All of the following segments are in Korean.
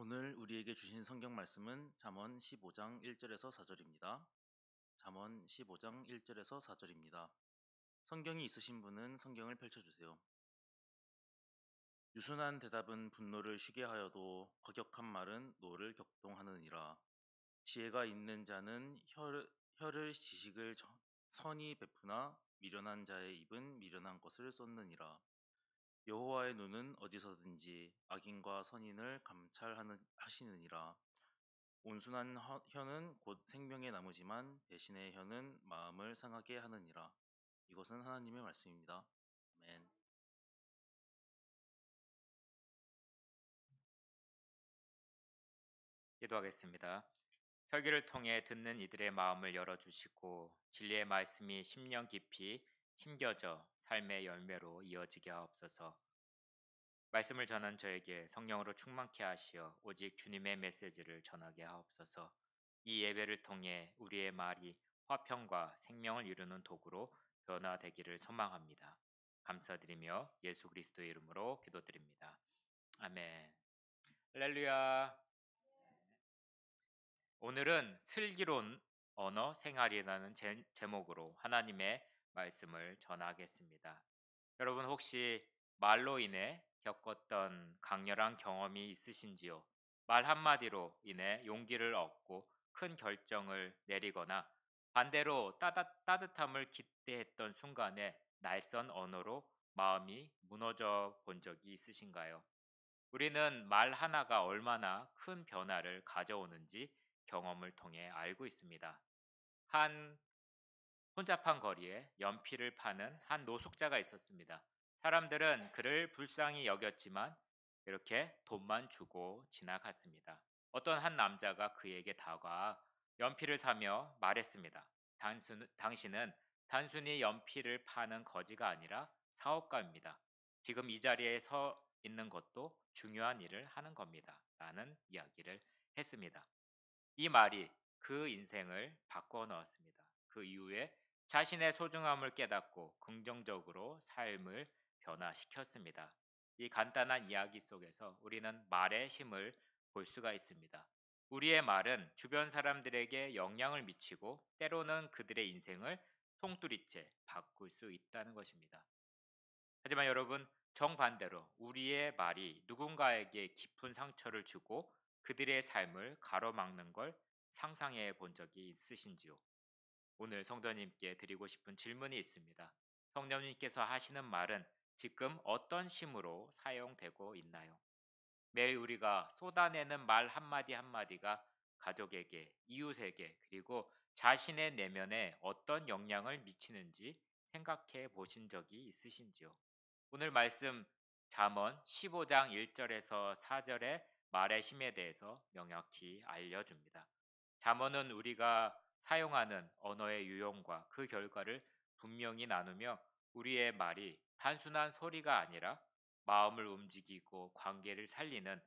오늘 우리에게 주신 성경 말씀은 잠언 15장 1절에서 4절입니다. 잠언 15장 1절에서 4절입니다. 성경이 있으신 분은 성경을 펼쳐주세요. 유순한 대답은 분노를 쉬게 하여도 거격한 말은 노를 격동하느니라. 지혜가 있는 자는 혀를 지식을 선히 베푸나 미련한 자의 입은 미련한 것을 쏟느니라. 여호와의 눈은 어디서든지 악인과 선인을 감찰하시느니라. 온순한 혀는 곧 생명의 나무지만 배신의 혀는 마음을 상하게 하느니라. 이것은 하나님의 말씀입니다. 아멘. 기도하겠습니다. 설교를 통해 듣는 이들의 마음을 열어주시고 진리의 말씀이 심령 깊이 심겨져 삶의 열매로 이어지게 하옵소서. 말씀을 전한 저에게 성령으로 충만케 하시어 오직 주님의 메시지를 전하게 하옵소서. 이 예배를 통해 우리의 말이 화평과 생명을 이루는 도구로 변화되기를 소망합니다. 감사드리며 예수 그리스도의 이름으로 기도드립니다. 아멘. 할렐루야. 오늘은 슬기로운 언어 생활이라는 제목으로 하나님의 말씀을 전하겠습니다. 여러분 혹시 말로 인해 겪었던 강렬한 경험이 있으신지요? 말 한마디로 인해 용기를 얻고 큰 결정을 내리거나 반대로 따뜻함을 기대했던 순간에 낯선 언어로 마음이 무너져 본 적이 있으신가요? 우리는 말 하나가 얼마나 큰 변화를 가져오는지 경험을 통해 알고 있습니다. 한 혼잡한 거리에 연필을 파는 한 노숙자가 있었습니다. 사람들은 그를 불쌍히 여겼지만 이렇게 돈만 주고 지나갔습니다. 어떤 한 남자가 그에게 다가와 연필을 사며 말했습니다. 당신은 단순히 연필을 파는 거지가 아니라 사업가입니다. 지금 이 자리에 서 있는 것도 중요한 일을 하는 겁니다. 라는 이야기를 했습니다. 이 말이 그 인생을 바꿔 넣었습니다. 그 이후에 자신의 소중함을 깨닫고 긍정적으로 삶을 변화시켰습니다. 이 간단한 이야기 속에서 우리는 말의 힘을 볼 수가 있습니다. 우리의 말은 주변 사람들에게 영향을 미치고 때로는 그들의 인생을 송두리째 바꿀 수 있다는 것입니다. 하지만 여러분, 정반대로 우리의 말이 누군가에게 깊은 상처를 주고 그들의 삶을 가로막는 걸 상상해 본 적이 있으신지요? 오늘 성도님께 드리고 싶은 질문이 있습니다. 성도님께서 하시는 말은 지금 어떤 심으로 사용되고 있나요? 매일 우리가 쏟아내는 말 한마디 한마디가 가족에게, 이웃에게, 그리고 자신의 내면에 어떤 영향을 미치는지 생각해 보신 적이 있으신지요? 오늘 말씀 잠언 15장 1절에서 4절의 말의 힘에 대해서 명확히 알려줍니다. 잠언은 우리가 사용하는 언어의 유형과 그 결과를 분명히 나누며 우리의 말이 단순한 소리가 아니라 마음을 움직이고 관계를 살리는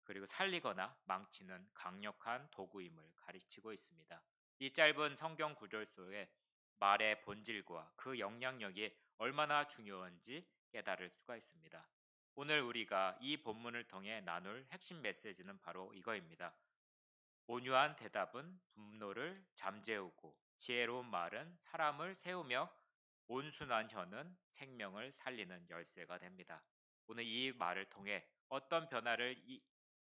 그리고 살리거나 망치는 강력한 도구임을 가르치고 있습니다. 이 짧은 성경 구절 속에 말의 본질과 그 영향력이 얼마나 중요한지 깨달을 수가 있습니다. 오늘 우리가 이 본문을 통해 나눌 핵심 메시지는 바로 이거입니다. 온유한 대답은 분노를 잠재우고 지혜로운 말은 사람을 세우며 온순한 혀는 생명을 살리는 열쇠가 됩니다. 오늘 이 말을 통해 어떤 변화를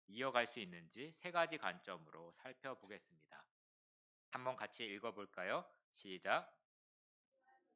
이어갈 수 있는지 세 가지 관점으로 살펴보겠습니다. 한번 같이 읽어볼까요? 시작. 네, 아멘.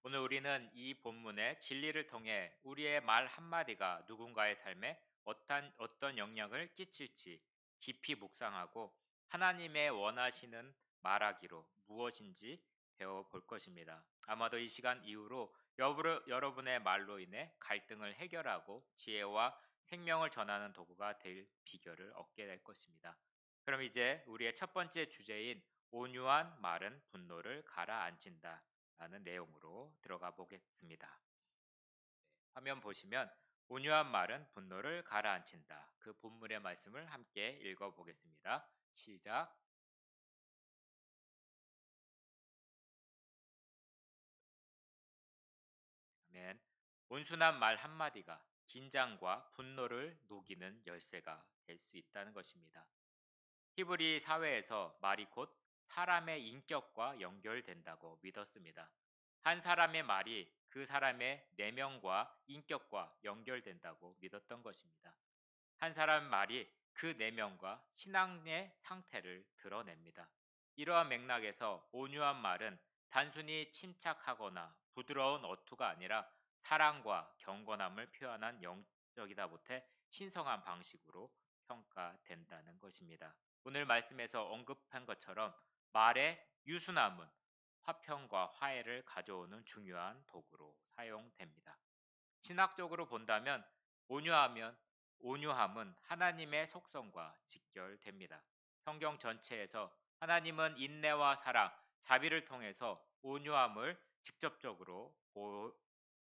오늘 우리는 이 본문의 진리를 통해 우리의 말 한마디가 누군가의 삶에 어떤 영향을 끼칠지 깊이 묵상하고 하나님의 원하시는 말하기로 무엇인지 배워볼 것입니다. 아마도 이 시간 이후로 여러분의 말로 인해 갈등을 해결하고 지혜와 생명을 전하는 도구가 될 비결을 얻게 될 것입니다. 그럼 이제 우리의 첫 번째 주제인 온유한 말은 분노를 가라앉힌다 라는 내용으로 들어가 보겠습니다. 화면 보시면 온유한 말은 분노를 가라앉힌다. 그 본문의 말씀을 함께 읽어 보겠습니다. 시작. 온순한 말 한마디가 긴장과 분노를 녹이는 열쇠가 될 수 있다는 것입니다. 히브리 사회에서 말이 곧 사람의 인격과 연결된다고 믿었습니다. 한 사람의 말이 그 사람의 내면과 인격과 연결된다고 믿었던 것입니다. 한 사람의 말이 그 내면과 신앙의 상태를 드러냅니다. 이러한 맥락에서 온유한 말은 단순히 침착하거나 부드러운 어투가 아니라 사랑과 경건함을 표현한 영적이다 못해 신성한 방식으로 평가된다는 것입니다. 오늘 말씀에서 언급한 것처럼 말의 유순함은 화평과 화해를 가져오는 중요한 도구로 사용됩니다. 신학적으로 본다면 온유함은 하나님의 속성과 직결됩니다. 성경 전체에서 하나님은 인내와 사랑, 자비를 통해서 온유함을 직접적으로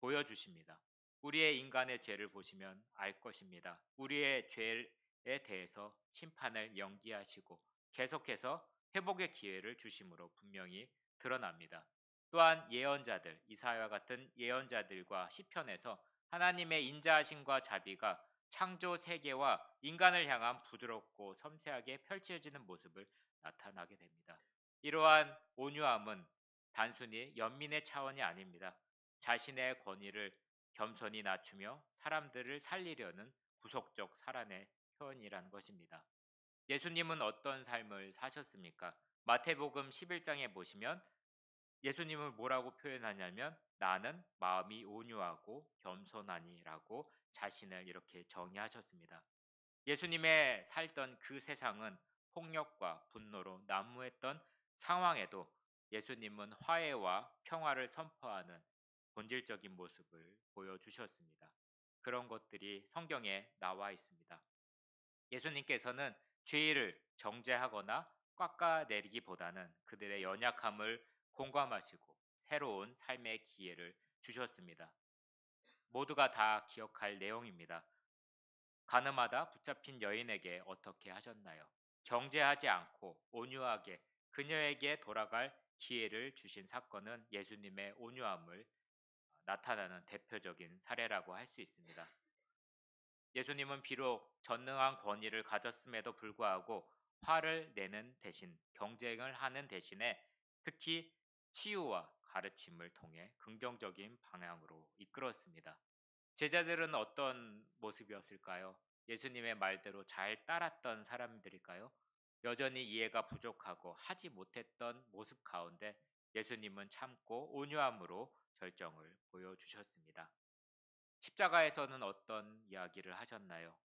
보여주십니다. 우리의 인간의 죄를 보시면 알 것입니다. 우리의 죄에 대해서 심판을 연기하시고 계속해서 회복의 기회를 주심으로 분명히 드러납니다. 또한 예언자들, 이사야와 같은 예언자들과 시편에서 하나님의 인자하심과 자비가 창조 세계와 인간을 향한 부드럽고 섬세하게 펼쳐지는 모습을 나타나게 됩니다. 이러한 온유함은 단순히 연민의 차원이 아닙니다. 자신의 권위를 겸손히 낮추며 사람들을 살리려는 구속적 사랑의 표현이라는 것입니다. 예수님은 어떤 삶을 사셨습니까? 마태복음 11장에 보시면 예수님을 뭐라고 표현하냐면 나는 마음이 온유하고 겸손하니라고 자신을 이렇게 정의하셨습니다. 예수님의 살던 그 세상은 폭력과 분노로 난무했던 상황에도 예수님은 화해와 평화를 선포하는 본질적인 모습을 보여주셨습니다. 그런 것들이 성경에 나와 있습니다. 예수님께서는 죄를 정죄하거나 깎아내리기보다는 그들의 연약함을 공감하시고 새로운 삶의 기회를 주셨습니다. 모두가 다 기억할 내용입니다. 가늠하다 붙잡힌 여인에게 어떻게 하셨나요? 정죄하지 않고 온유하게 그녀에게 돌아갈 기회를 주신 사건은 예수님의 온유함을 나타나는 대표적인 사례라고 할 수 있습니다. 예수님은 비록 전능한 권위를 가졌음에도 불구하고 화를 내는 대신 경쟁을 하는 대신에 특히 치유와 가르침을 통해 긍정적인 방향으로 이끌었습니다. 제자들은 어떤 모습이었을까요? 예수님의 말대로 잘 따랐던 사람들일까요? 여전히 이해가 부족하고 하지 못했던 모습 가운데 예수님은 참고 온유함으로 결정을 보여주셨습니다. 십자가에서는 어떤 이야기를 하셨나요?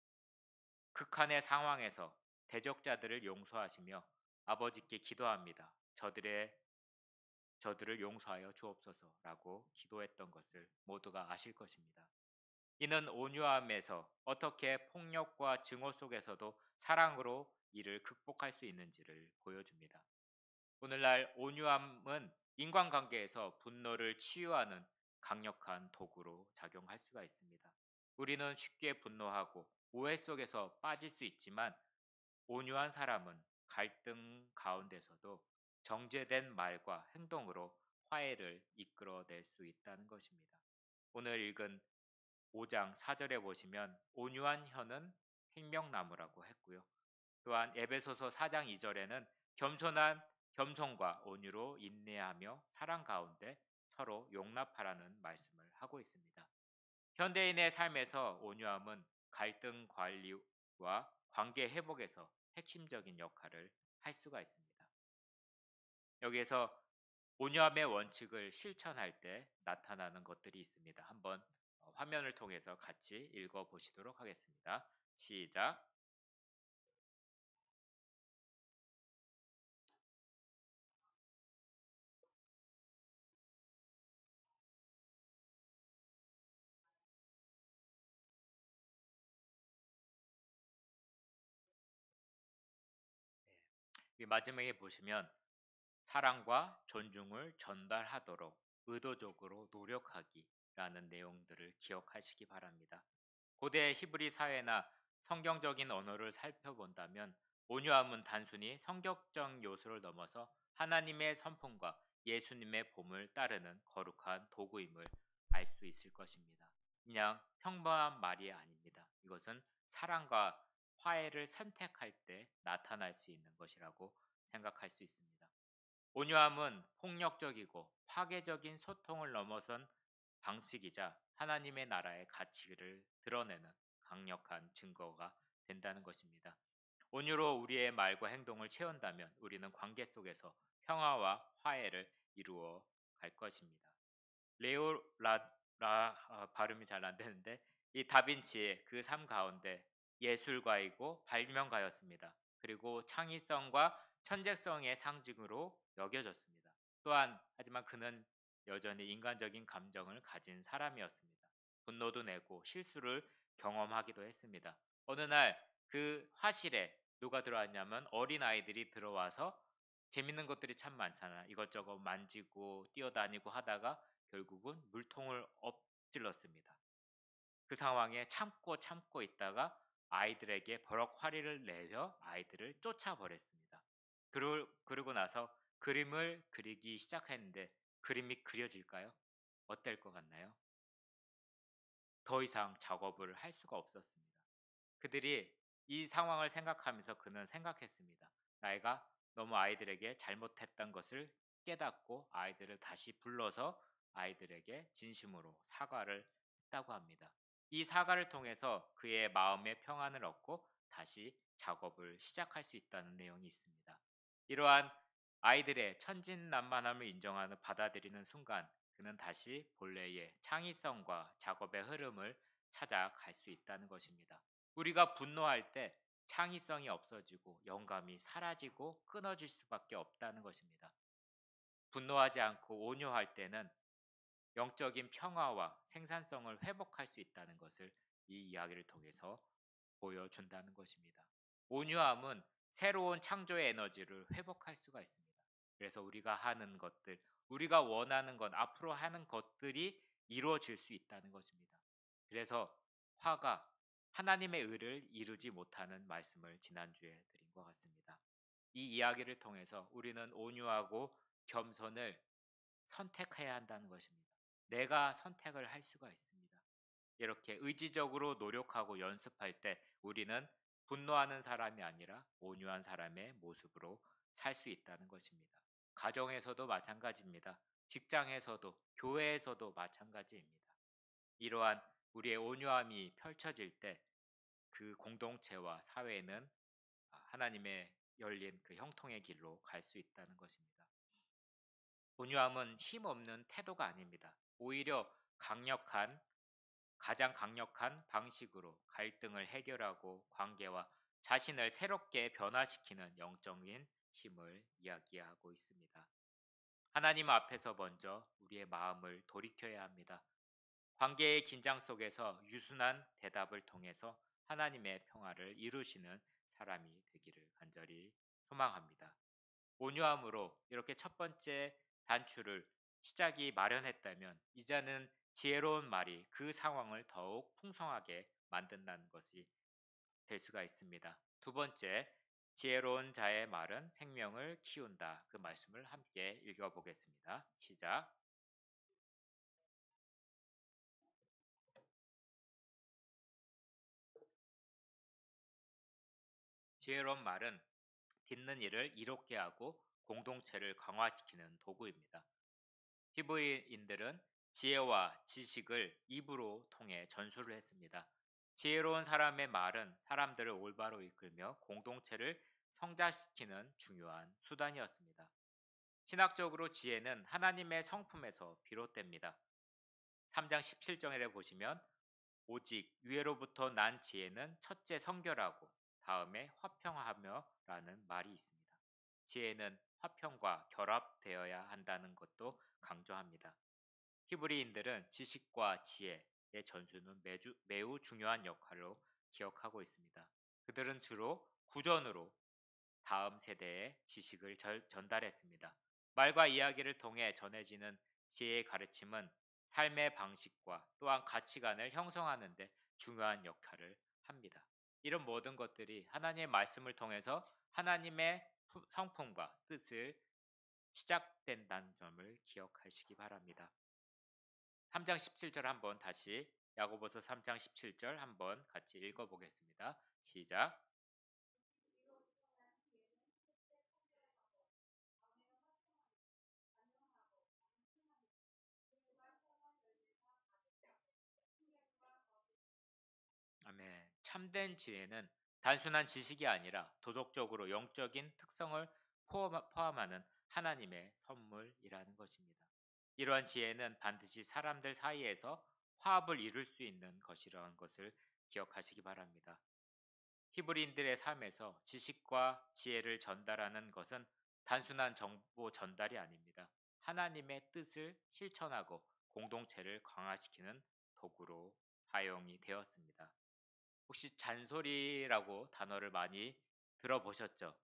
극한의 상황에서 대적자들을 용서하시며 아버지께 기도합니다. 저들을 용서하여 주옵소서라고 기도했던 것을 모두가 아실 것입니다. 이는 온유함에서 어떻게 폭력과 증오 속에서도 사랑으로 이를 극복할 수 있는지를 보여줍니다. 오늘날 온유함은 인간관계에서 분노를 치유하는 강력한 도구로 작용할 수가 있습니다. 우리는 쉽게 분노하고 오해 속에서 빠질 수 있지만 온유한 사람은 갈등 가운데서도 정제된 말과 행동으로 화해를 이끌어낼 수 있다는 것입니다. 오늘 읽은 5장 4절에 보시면 온유한 혀는 생명나무라고 했고요. 또한 에베소서 4장 2절에는 겸손과 온유로 인내하며 사랑 가운데 서로 용납하라는 말씀을 하고 있습니다. 현대인의 삶에서 온유함은 갈등 관리와 관계 회복에서 핵심적인 역할을 할 수가 있습니다. 여기에서 온유함의 원칙을 실천할 때 나타나는 것들이 있습니다. 한번 화면을 통해서 같이 읽어 보시도록 하겠습니다. 시작. 마지막에 보시면 사랑과 존중을 전달하도록 의도적으로 노력하기라는 내용들을 기억하시기 바랍니다. 고대 히브리 사회나 성경적인 언어를 살펴본다면 온유함은 단순히 성격적 요소를 넘어서 하나님의 선품과 예수님의 봄을 따르는 거룩한 도구임을 알 수 있을 것입니다. 그냥 평범한 말이 아닙니다. 이것은 사랑과 화해를 선택할 때 나타날 수 있는 것이라고 생각할 수 있습니다. 온유함은 폭력적이고 파괴적인 소통을 넘어선 방식이자 하나님의 나라의 가치를 드러내는 강력한 증거가 된다는 것입니다. 온유로 우리의 말과 행동을 채운다면 우리는 관계 속에서 평화와 화해를 이루어 갈 것입니다. 발음이 잘 안 되는데 이 다빈치의 그 삶 가운데 예술가이고 발명가였습니다. 그리고 창의성과 천재성의 상징으로 여겨졌습니다. 또한 하지만 그는 여전히 인간적인 감정을 가진 사람이었습니다. 분노도 내고 실수를 경험하기도 했습니다. 어느 날 그 화실에 누가 들어왔냐면 어린 아이들이 들어와서 재밌는 것들이 참 많잖아. 이것저것 만지고 뛰어다니고 하다가 결국은 물통을 엎질렀습니다. 그 상황에 참고 있다가 아이들에게 버럭 화리를 내려 아이들을 쫓아버렸습니다. 그러고 나서 그림을 그리기 시작했는데 그림이 그려질까요? 어떨 것 같나요? 더 이상 작업을 할 수가 없었습니다. 그들이 이 상황을 생각하면서 그는 생각했습니다. 나이가 너무 아이들에게 잘못했던 것을 깨닫고 아이들을 다시 불러서 아이들에게 진심으로 사과를 했다고 합니다. 이 사과를 통해서 그의 마음의 평안을 얻고 다시 작업을 시작할 수 있다는 내용이 있습니다. 이러한 아이들의 천진난만함을 인정하는 받아들이는 순간 그는 다시 본래의 창의성과 작업의 흐름을 찾아갈 수 있다는 것입니다. 우리가 분노할 때 창의성이 없어지고 영감이 사라지고 끊어질 수밖에 없다는 것입니다. 분노하지 않고 온유할 때는 영적인 평화와 생산성을 회복할 수 있다는 것을 이 이야기를 통해서 보여준다는 것입니다. 온유함은 새로운 창조의 에너지를 회복할 수가 있습니다. 그래서 우리가 하는 것들, 우리가 원하는 것, 앞으로 하는 것들이 이루어질 수 있다는 것입니다. 그래서 화가 하나님의 의를 이루지 못하는 말씀을 지난주에 드린 것 같습니다. 이 이야기를 통해서 우리는 온유하고 겸손을 선택해야 한다는 것입니다. 내가 선택을 할 수가 있습니다. 이렇게 의지적으로 노력하고 연습할 때 우리는 분노하는 사람이 아니라 온유한 사람의 모습으로 살 수 있다는 것입니다. 가정에서도 마찬가지입니다. 직장에서도 교회에서도 마찬가지입니다. 이러한 우리의 온유함이 펼쳐질 때 그 공동체와 사회는 하나님의 열린 그 형통의 길로 갈 수 있다는 것입니다. 온유함은 힘없는 태도가 아닙니다. 오히려 가장 강력한 방식으로 갈등을 해결하고 관계와 자신을 새롭게 변화시키는 영적인 힘을 이야기하고 있습니다. 하나님 앞에서 먼저 우리의 마음을 돌이켜야 합니다. 관계의 긴장 속에서 유순한 대답을 통해서 하나님의 평화를 이루시는 사람이 되기를 간절히 소망합니다. 온유함으로 이렇게 첫 번째 단추를 시작이 마련했다면 이제는 지혜로운 말이 그 상황을 더욱 풍성하게 만든다는 것이 될 수가 있습니다. 두 번째, 지혜로운 자의 말은 생명을 키운다. 그 말씀을 함께 읽어보겠습니다. 시작. 지혜로운 말은 듣는 이를 이롭게 하고 공동체를 강화시키는 도구입니다. 히브리인들은 지혜와 지식을 입으로 통해 전수를 했습니다. 지혜로운 사람의 말은 사람들을 올바로 이끌며 공동체를 성장시키는 중요한 수단이었습니다. 신학적으로 지혜는 하나님의 성품에서 비롯됩니다. 3장 17절에 보시면 오직 위로부터 난 지혜는 첫째 성결하고 다음에 화평하며 라는 말이 있습니다. 지혜는 화평과 결합되어야 한다는 것도 강조합니다. 히브리인들은 지식과 지혜의 전수는 매우 중요한 역할로 기억하고 있습니다. 그들은 주로 구전으로 다음 세대에 지식을 전달했습니다. 말과 이야기를 통해 전해지는 지혜의 가르침은 삶의 방식과 또한 가치관을 형성하는 데 중요한 역할을 합니다. 이런 모든 것들이 하나님의 말씀을 통해서 하나님의 성품과 뜻을 시작된다는 점을 기억하시기 바랍니다. 3장 17절 한번 다시 야고보서 3장 17절 한번 같이 읽어보겠습니다. 시작. 아멘. 참된 지혜는 단순한 지식이 아니라 도덕적으로 영적인 특성을 포함하는 하나님의 선물이라는 것입니다. 이러한 지혜는 반드시 사람들 사이에서 화합을 이룰 수 있는 것이라는 것을 기억하시기 바랍니다. 히브리인들의 삶에서 지식과 지혜를 전달하는 것은 단순한 정보 전달이 아닙니다. 하나님의 뜻을 실천하고 공동체를 강화시키는 도구로 사용이 되었습니다. 혹시 잔소리라고 단어를 많이 들어보셨죠?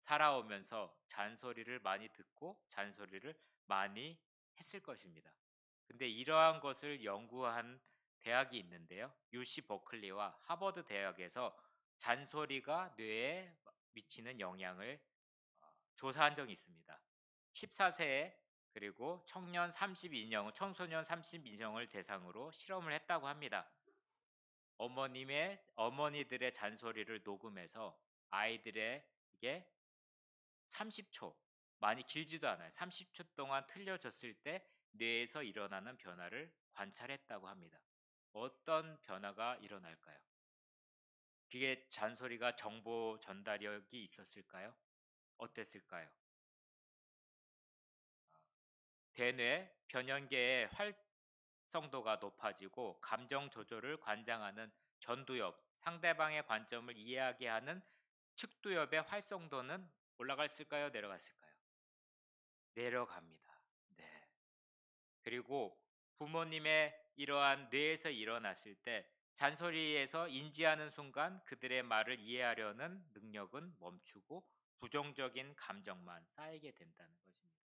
살아오면서 잔소리를 많이 듣고 잔소리를 많이 했을 것입니다. 근데 이러한 것을 연구한 대학이 있는데요. UC 버클리와 하버드 대학에서 잔소리가 뇌에 미치는 영향을 조사한 적이 있습니다. 14세에 그리고 청소년 32명을 대상으로 실험을 했다고 합니다. 어머니들의 잔소리를 녹음해서 아이들에게 30초, 많이 길지도 않아요. 30초 동안 틀려졌을 때 뇌에서 일어나는 변화를 관찰했다고 합니다. 어떤 변화가 일어날까요? 그게 잔소리가 정보 전달력이 있었을까요? 어땠을까요? 대뇌 변연계의 활성도가 높아지고 감정 조절을 관장하는 전두엽, 상대방의 관점을 이해하게 하는 측두엽의 활성도는 올라갔을까요? 내려갔을까요? 내려갑니다. 네. 그리고 부모님의 이러한 뇌에서 일어났을 때 잔소리에서 인지하는 순간 그들의 말을 이해하려는 능력은 멈추고 부정적인 감정만 쌓이게 된다는 것입니다.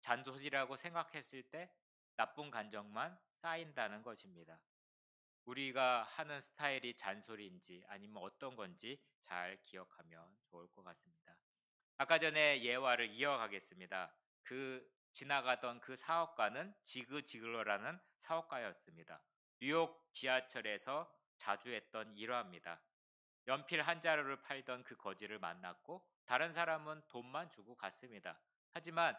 잔소리라고 생각했을 때 나쁜 감정만 쌓인다는 것입니다. 우리가 하는 스타일이 잔소리인지 아니면 어떤 건지 잘 기억하면 좋을 것 같습니다. 아까 전에 예화를 이어가겠습니다. 지나가던 그 사업가는 지그 지글러라는 사업가였습니다. 뉴욕 지하철에서 자주 했던 일화입니다. 연필 한 자루를 팔던 그 거지를 만났고 다른 사람은 돈만 주고 갔습니다. 하지만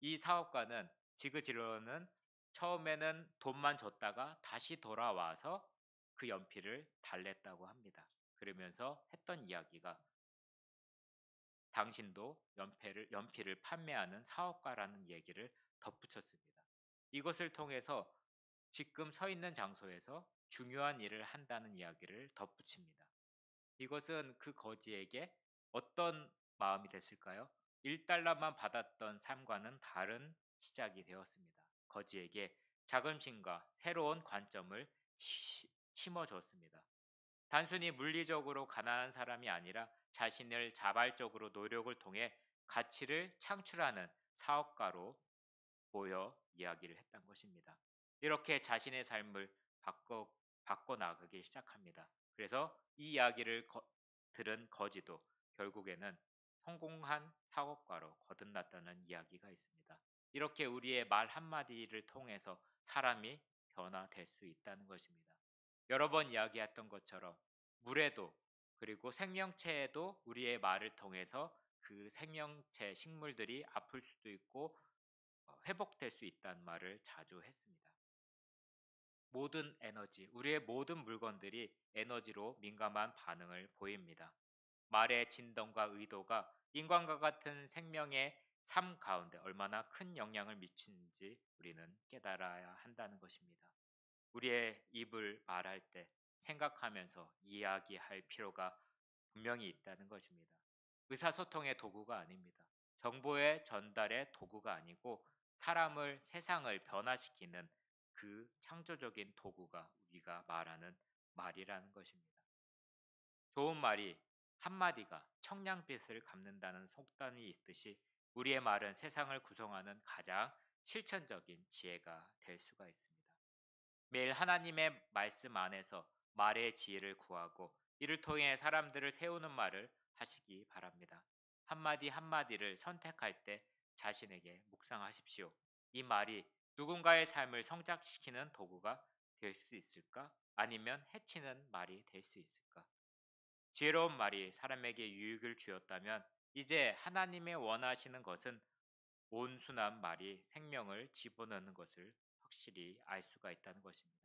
이 사업가는 지그 지글러는 처음에는 돈만 줬다가 다시 돌아와서 그 연필을 달랬다고 합니다. 그러면서 했던 이야기가 당신도 연필을 판매하는 사업가라는 얘기를 덧붙였습니다. 이것을 통해서 지금 서 있는 장소에서 중요한 일을 한다는 이야기를 덧붙입니다. 이것은 그 거지에게 어떤 마음이 됐을까요? 1달러만 받았던 삶과는 다른 시작이 되었습니다. 거지에게 자긍심과 새로운 관점을 심어줬습니다. 단순히 물리적으로 가난한 사람이 아니라 자신을 자발적으로 노력을 통해 가치를 창출하는 사업가로 보여 이야기를 했던 것입니다. 이렇게 자신의 삶을 바꿔 나가기 시작합니다. 그래서 이 이야기를 들은 거지도 결국에는 성공한 사업가로 거듭났다는 이야기가 있습니다. 이렇게 우리의 말 한마디를 통해서 사람이 변화될 수 있다는 것입니다. 여러 번 이야기했던 것처럼 물에도 그리고 생명체에도 우리의 말을 통해서 그 생명체 식물들이 아플 수도 있고 회복될 수 있다는 말을 자주 했습니다. 모든 에너지, 우리의 모든 물건들이 에너지로 민감한 반응을 보입니다. 말의 진동과 의도가 인간과 같은 생명의 삶 가운데 얼마나 큰 영향을 미치는지 우리는 깨달아야 한다는 것입니다. 우리의 입을 말할 때 생각하면서 이야기할 필요가 분명히 있다는 것입니다. 의사소통의 도구가 아닙니다. 정보의 전달의 도구가 아니고 세상을 변화시키는 그 창조적인 도구가 우리가 말하는 말이라는 것입니다. 좋은 말이 한마디가 청량빛을 갚는다는 속담이 있듯이 우리의 말은 세상을 구성하는 가장 실천적인 지혜가 될 수가 있습니다. 매일 하나님의 말씀 안에서 말의 지혜를 구하고 이를 통해 사람들을 세우는 말을 하시기 바랍니다. 한마디 한마디를 선택할 때 자신에게 묵상하십시오. 이 말이 누군가의 삶을 성장시키는 도구가 될 수 있을까? 아니면 해치는 말이 될 수 있을까? 지혜로운 말이 사람에게 유익을 주었다면 이제 하나님의 원하시는 것은 온순한 말이 생명을 집어넣는 것을 확실히 알 수가 있다는 것입니다.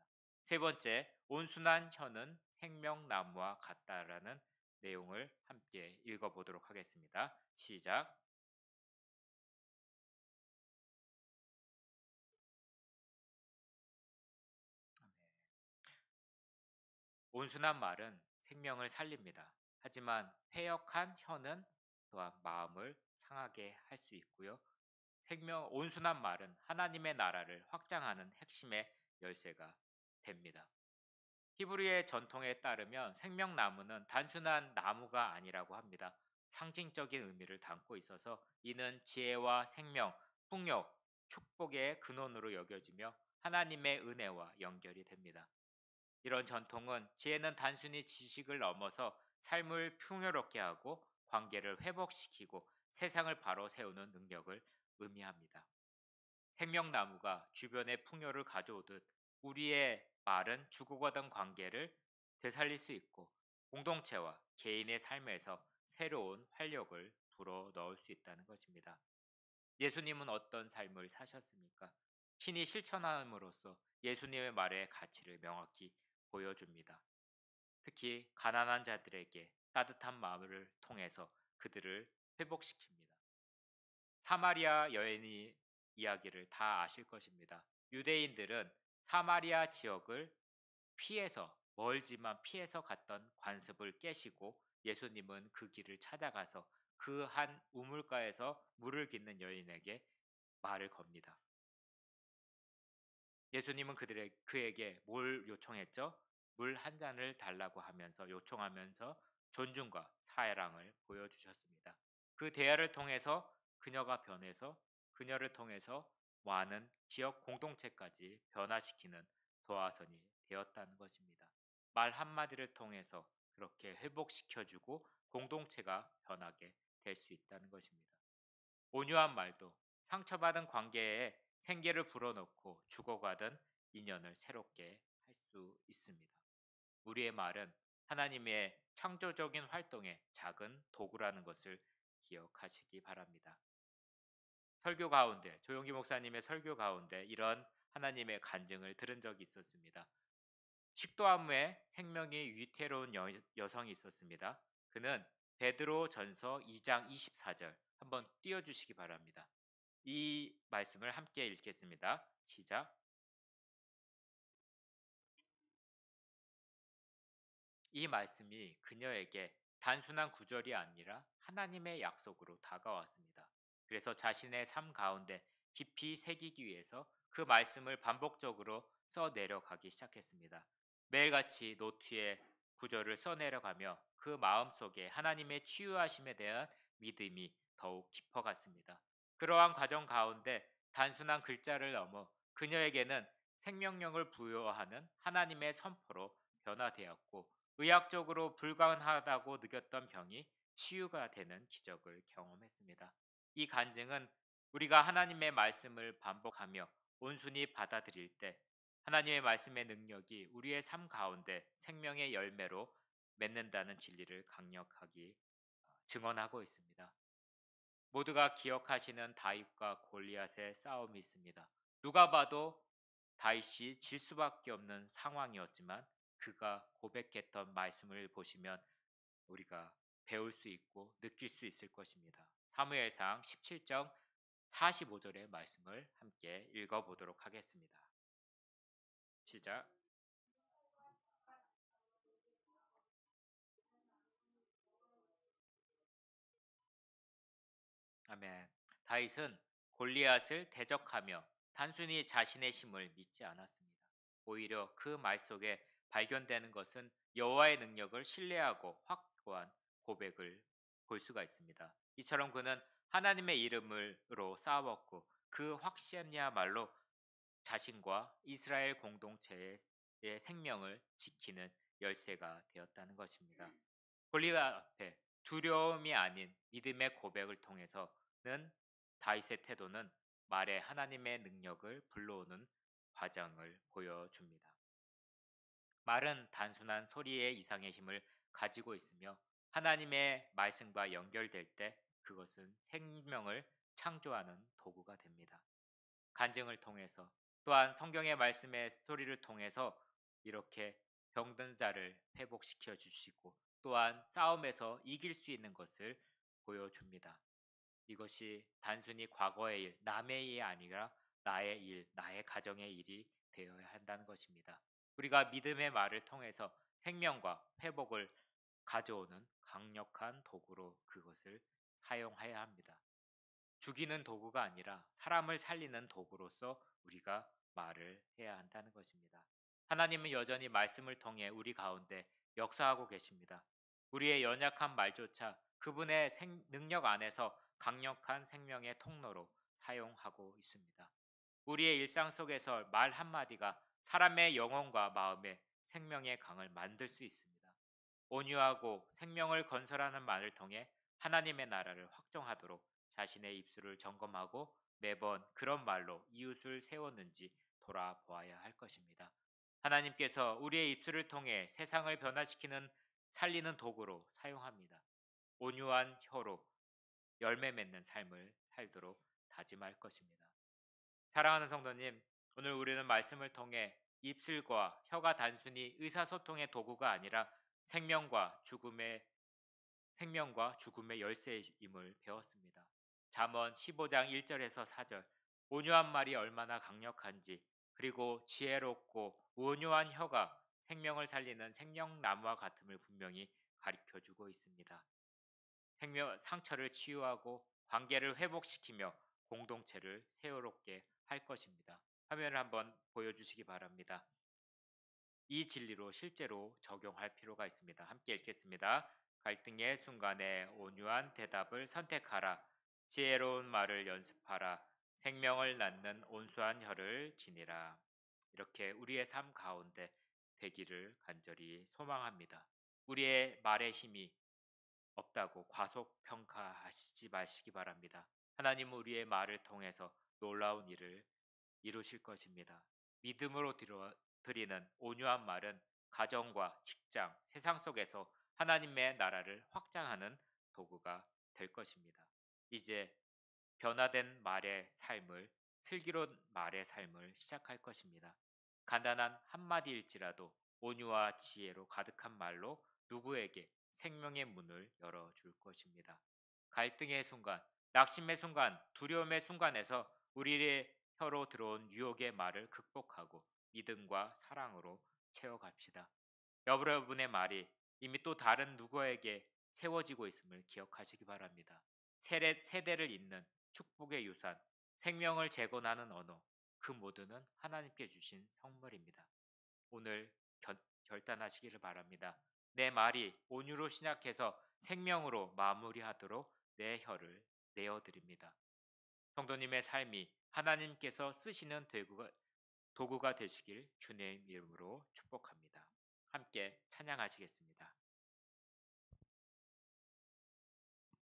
세 번째, 온순한 혀는 생명나무와 같다라는 내용을 함께 읽어보도록 하겠습니다. 시작. 온순한 말은 생명을 살립니다. 하지만 패역한 혀는 또한 마음을 상하게 할 수 있고요. 온순한 말은 하나님의 나라를 확장하는 핵심의 열쇠가 됩니다. 히브리의 전통에 따르면 생명나무는 단순한 나무가 아니라고 합니다. 상징적인 의미를 담고 있어서 이는 지혜와 생명, 풍요, 축복의 근원으로 여겨지며 하나님의 은혜와 연결이 됩니다. 이런 전통은 지혜는 단순히 지식을 넘어서 삶을 풍요롭게 하고 관계를 회복시키고 세상을 바로 세우는 능력을 의미합니다. 생명나무가 주변에 풍요를 가져오듯 우리의 말은 죽어가던 관계를 되살릴 수 있고 공동체와 개인의 삶에서 새로운 활력을 불어 넣을 수 있다는 것입니다. 예수님은 어떤 삶을 사셨습니까? 친히 실천함으로써 예수님의 말의 가치를 명확히 보여줍니다. 특히 가난한 자들에게 따뜻한 마음을 통해서 그들을 회복시킵니다. 사마리아 여인의 이야기를 다 아실 것입니다. 유대인들은 사마리아 지역을 멀지만 피해서 갔던 관습을 깨시고 예수님은 그 길을 찾아가서 그 한 우물가에서 물을 깃는 여인에게 말을 겁니다. 예수님은 그에게 뭘 요청했죠? 물 한 잔을 달라고 하면서 요청하면서 존중과 사랑을 보여주셨습니다. 그 대화를 통해서 그녀가 변해서 그녀를 통해서 많은 지역 공동체까지 변화시키는 도화선이 되었다는 것입니다. 말 한마디를 통해서 그렇게 회복시켜주고 공동체가 변하게 될 수 있다는 것입니다. 온유한 말도 상처받은 관계에 생기를 불어넣고 죽어가던 인연을 새롭게 할 수 있습니다. 우리의 말은 하나님의 창조적인 활동의 작은 도구라는 것을 기억하시기 바랍니다. 설교 가운데, 조용기 목사님의 설교 가운데 이런 하나님의 간증을 들은 적이 있었습니다. 식도암에 생명이 위태로운 여성이 있었습니다. 그는 베드로 전서 2장 24절 한번 띄워주시기 바랍니다. 이 말씀을 함께 읽겠습니다. 시작. 이 말씀이 그녀에게 단순한 구절이 아니라 하나님의 약속으로 다가왔습니다. 그래서 자신의 삶 가운데 깊이 새기기 위해서 그 말씀을 반복적으로 써내려가기 시작했습니다. 매일같이 노트에 구절을 써내려가며 그 마음속에 하나님의 치유하심에 대한 믿음이 더욱 깊어갔습니다. 그러한 과정 가운데 단순한 글자를 넘어 그녀에게는 생명력을 부여하는 하나님의 선포로 변화되었고 의학적으로 불가능하다고 느꼈던 병이 치유가 되는 기적을 경험했습니다. 이 간증은 우리가 하나님의 말씀을 반복하며 온순히 받아들일 때 하나님의 말씀의 능력이 우리의 삶 가운데 생명의 열매로 맺는다는 진리를 강력하게 증언하고 있습니다. 모두가 기억하시는 다윗과 골리앗의 싸움이 있습니다. 누가 봐도 다윗이 질 수밖에 없는 상황이었지만 그가 고백했던 말씀을 보시면 우리가 배울 수 있고 느낄 수 있을 것입니다. 사무엘상 17장 45절의 말씀을 함께 읽어보도록 하겠습니다. 시작. 아멘. 다윗은 골리앗을 대적하며 단순히 자신의 힘을 믿지 않았습니다. 오히려 그 말 속에 발견되는 것은 여호와의 능력을 신뢰하고 확고한 고백을 볼 수가 있습니다. 이처럼 그는 하나님의 이름으로 싸웠고 그 확신이야말로 자신과 이스라엘 공동체의 생명을 지키는 열쇠가 되었다는 것입니다. 골리앗 앞에 두려움이 아닌 믿음의 고백을 통해서는 다윗의 태도는 말에 하나님의 능력을 불러오는 과정을 보여줍니다. 말은 단순한 소리의 이상의 힘을 가지고 있으며 하나님의 말씀과 연결될 때 그것은 생명을 창조하는 도구가 됩니다. 간증을 통해서 또한 성경의 말씀의 스토리를 통해서 이렇게 병든 자를 회복시켜 주시고 또한 싸움에서 이길 수 있는 것을 보여줍니다. 이것이 단순히 과거의 일, 남의 일이 아니라 나의 일, 나의 가정의 일이 되어야 한다는 것입니다. 우리가 믿음의 말을 통해서 생명과 회복을 가져오는 강력한 도구로 그것을 사용해야 합니다. 죽이는 도구가 아니라 사람을 살리는 도구로서 우리가 말을 해야 한다는 것입니다. 하나님은 여전히 말씀을 통해 우리 가운데 역사하고 계십니다. 우리의 연약한 말조차 그분의 능력 안에서 강력한 생명의 통로로 사용하고 있습니다. 우리의 일상 속에서 말 한마디가 사람의 영혼과 마음에 생명의 강을 만들 수 있습니다. 온유하고 생명을 건설하는 말을 통해 하나님의 나라를 확정하도록 자신의 입술을 점검하고 매번 그런 말로 이웃을 세웠는지 돌아보아야 할 것입니다. 하나님께서 우리의 입술을 통해 세상을 변화시키는 살리는 도구로 사용합니다. 온유한 혀로 열매 맺는 삶을 살도록 다짐할 것입니다. 사랑하는 성도님, 오늘 우리는 말씀을 통해 입술과 혀가 단순히 의사소통의 도구가 아니라 생명과 죽음의 열쇠임을 배웠습니다. 잠언 15장 1절에서 4절 온유한 말이 얼마나 강력한지 그리고 지혜롭고 온유한 혀가 생명을 살리는 생명나무와 같음을 분명히 가르쳐주고 있습니다. 상처를 치유하고 관계를 회복시키며 공동체를 새롭게 할 것입니다. 화면을 한번 보여주시기 바랍니다. 이 진리로 실제로 적용할 필요가 있습니다. 함께 읽겠습니다. 갈등의 순간에 온유한 대답을 선택하라. 지혜로운 말을 연습하라. 생명을 낳는 온수한 혀를 지니라. 이렇게 우리의 삶 가운데 되기를 간절히 소망합니다. 우리의 말의 힘이 없다고 과소평가하시지 마시기 바랍니다. 하나님은 우리의 말을 통해서 놀라운 일을 이루실 것입니다. 믿음으로 드리는 온유한 말은 가정과 직장, 세상 속에서 하나님의 나라를 확장하는 도구가 될 것입니다. 이제 변화된 말의 삶을, 슬기로운 말의 삶을 시작할 것입니다. 간단한 한마디일지라도 온유와 지혜로 가득한 말로 누구에게 생명의 문을 열어줄 것입니다. 갈등의 순간, 낙심의 순간, 두려움의 순간에서 우리의 혀로 들어온 유혹의 말을 극복하고 믿음과 사랑으로 채워갑시다. 여러분의 말이 이미 또 다른 누구에게 세워지고 있음을 기억하시기 바랍니다. 세대를 잇는 축복의 유산, 생명을 재건하는 언어, 그 모두는 하나님께 주신 선물입니다. 오늘 결단하시기를 바랍니다. 내 말이 온유로 시작해서 생명으로 마무리하도록 내 혀를 내어드립니다. 성도님의 삶이 하나님께서 쓰시는 도구가 되시길 주님 이름으로 축복합니다. 함께 찬양하시겠습니다.